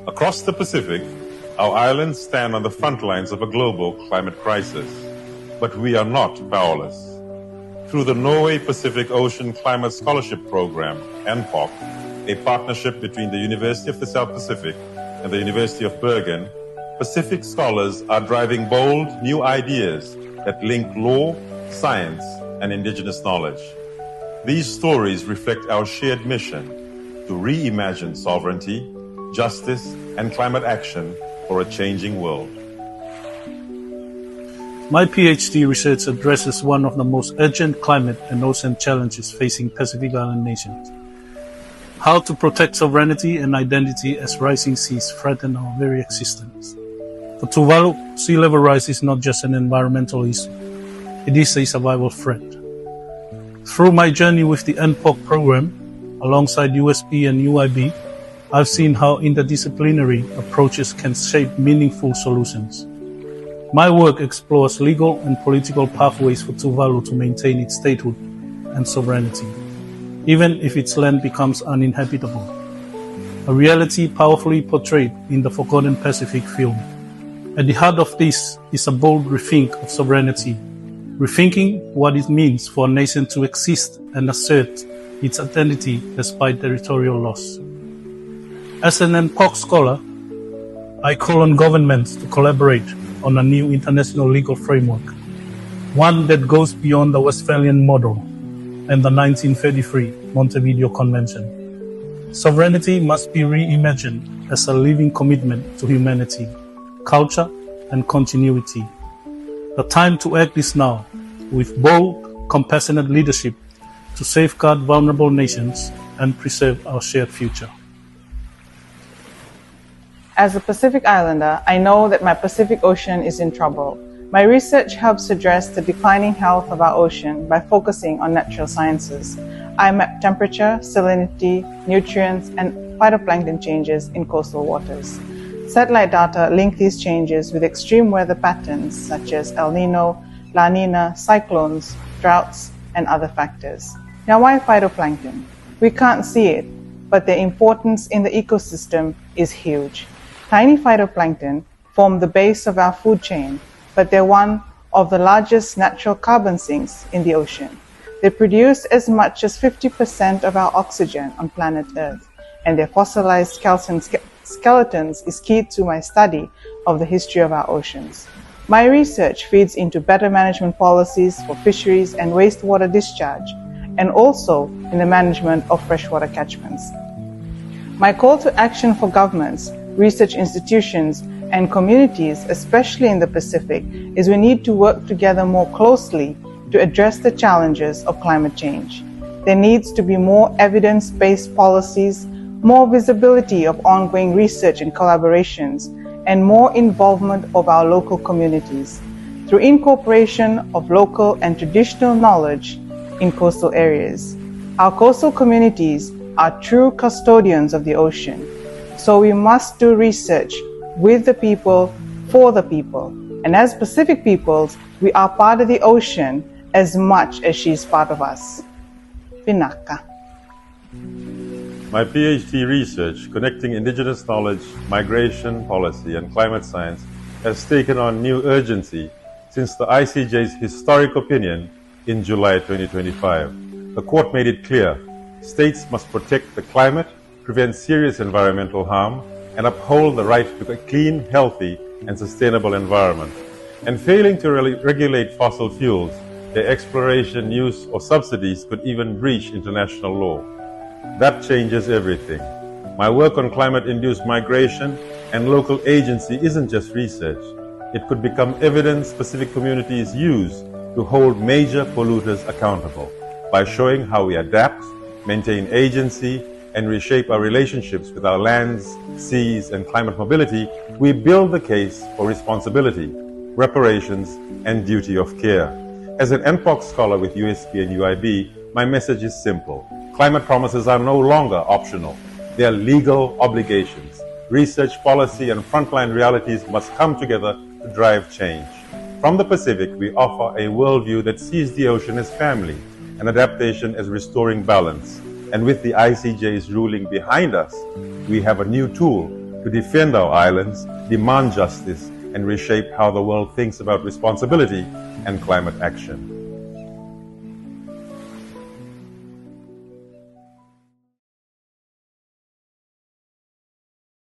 Across the Pacific, our islands stand on the front lines of a global climate crisis. But we are not powerless. Through the Norway Pacific Ocean Climate Scholarship Program, NPOC, a partnership between the University of the South Pacific and the University of Bergen, Pacific scholars are driving bold new ideas that link law, science, and indigenous knowledge. These stories reflect our shared mission to reimagine sovereignty, justice, and climate action for a changing world. My PhD research addresses one of the most urgent climate and ocean challenges facing Pacific Island nations: how to protect sovereignty and identity as rising seas threaten our very existence. For Tuvalu, sea level rise is not just an environmental issue, it is a survival threat. Through my journey with the NPOC program, alongside USP and UIB, I've seen how interdisciplinary approaches can shape meaningful solutions. My work explores legal and political pathways for Tuvalu to maintain its statehood and sovereignty, even if its land becomes uninhabitable. A reality powerfully portrayed in the Forgotten Pacific film. At the heart of this is a bold rethink of sovereignty, rethinking what it means for a nation to exist and assert its identity despite territorial loss. As an NPOC scholar, I call on governments to collaborate on a new international legal framework, one that goes beyond the Westphalian model and the 1933 Montevideo Convention. Sovereignty must be reimagined as a living commitment to humanity, culture, and continuity. The time to act is now, with bold, compassionate leadership to safeguard vulnerable nations and preserve our shared future. As a Pacific Islander, I know that my Pacific Ocean is in trouble. My research helps address the declining health of our ocean by focusing on natural sciences. I map temperature, salinity, nutrients, and phytoplankton changes in coastal waters. Satellite data link these changes with extreme weather patterns such as El Nino, La Nina, cyclones, droughts, and other factors. Now, why phytoplankton? We can't see it, but their importance in the ecosystem is huge. Tiny phytoplankton form the base of our food chain, but they're one of the largest natural carbon sinks in the ocean. They produce as much as 50% of our oxygen on planet Earth, and their fossilized calcium skeletons is key to my study of the history of our oceans. My research feeds into better management policies for fisheries and wastewater discharge, and also in the management of freshwater catchments. My call to action for governments, research institutions, and communities, especially in the Pacific, is we need to work together more closely to address the challenges of climate change. There needs to be more evidence-based policies, more visibility of ongoing research and collaborations, and more involvement of our local communities through incorporation of local and traditional knowledge in coastal areas. Our coastal communities are true custodians of the ocean, so we must do research with the people, for the people. And as Pacific peoples, we are part of the ocean as much as she is part of us. Pinaka. My PhD research connecting indigenous knowledge, migration policy, and climate science has taken on new urgency since the ICJ's historic opinion in July 2025. The court made it clear states must protect the climate, prevent serious environmental harm, and uphold the right to a clean, healthy, and sustainable environment. And failing to regulate fossil fuels, their exploration, use, or subsidies could even breach international law. That changes everything. My work on climate-induced migration and local agency isn't just research. It could become evidence Pacific communities use to hold major polluters accountable by showing how we adapt, maintain agency, and reshape our relationships with our lands, seas, and climate mobility. We build the case for responsibility, reparations, and duty of care. As an NPOC scholar with USP and UIB, my message is simple. Climate promises are no longer optional. They are legal obligations. Research, policy, and frontline realities must come together to drive change. From the Pacific, we offer a worldview that sees the ocean as family and adaptation as restoring balance. And with the ICJ's ruling behind us, we have a new tool to defend our islands, demand justice, and reshape how the world thinks about responsibility and climate action.